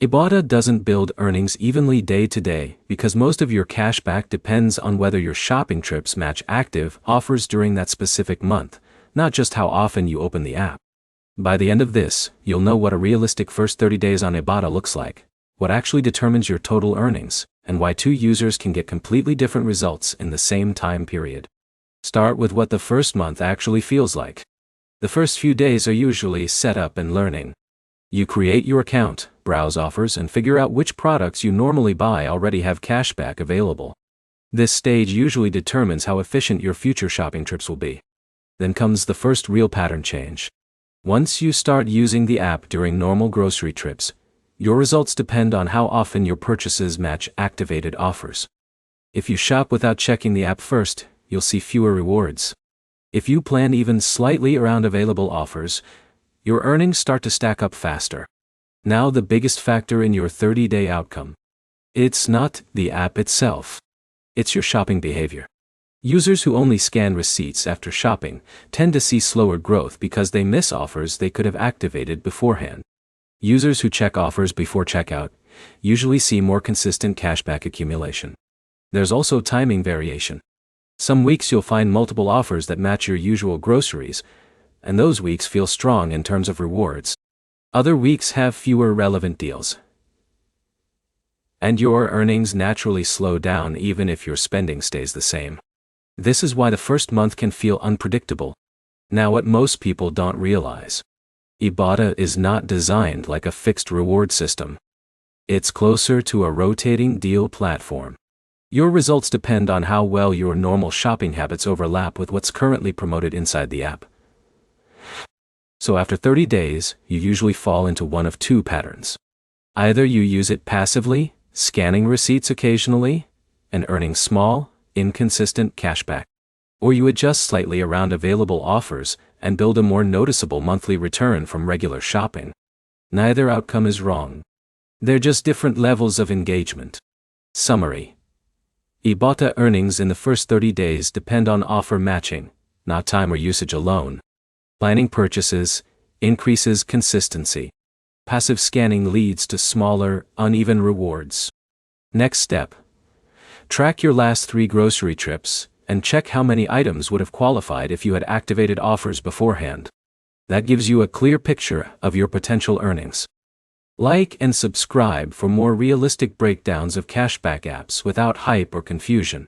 Ibotta doesn't build earnings evenly day to day because most of your cashback depends on whether your shopping trips match active offers during that specific month, not just how often you open the app. By the end of this, you'll know what a realistic first 30 days on Ibotta looks like, what actually determines your total earnings, and why two users can get completely different results in the same time period. Start with what the first month actually feels like. The first few days are usually setup and learning. You create your account, browse offers, and figure out which products you normally buy already have cashback available. This stage usually determines how efficient your future shopping trips will be. Then comes the first real pattern change. Once you start using the app during normal grocery trips, your results depend on how often your purchases match activated offers. If you shop without checking the app first, you'll see fewer rewards. If you plan even slightly around available offers, your earnings start to stack up faster. Now the biggest factor in your 30-day outcome. It's not the app itself. It's your shopping behavior. Users who only scan receipts after shopping tend to see slower growth because they miss offers they could have activated beforehand. Users who check offers before checkout usually see more consistent cashback accumulation. There's also timing variation. Some weeks you'll find multiple offers that match your usual groceries, and those weeks feel strong in terms of rewards. Other weeks have fewer relevant deals, and your earnings naturally slow down even if your spending stays the same. This is why the first month can feel unpredictable. Now, what most people don't realize: Ibotta is not designed like a fixed reward system. It's closer to a rotating deal platform. Your results depend on how well your normal shopping habits overlap with what's currently promoted inside the app. So after 30 days, you usually fall into one of two patterns. Either you use it passively, scanning receipts occasionally, and earning small, inconsistent cashback. Or you adjust slightly around available offers and build a more noticeable monthly return from regular shopping. Neither outcome is wrong. They're just different levels of engagement. Summary: Ibotta earnings in the first 30 days depend on offer matching, not time or usage alone. Planning purchases increases consistency. Passive scanning leads to smaller, uneven rewards. Next step: track your last 3 grocery trips and check how many items would have qualified if you had activated offers beforehand. That gives you a clear picture of your potential earnings. Like and subscribe for more realistic breakdowns of cashback apps without hype or confusion.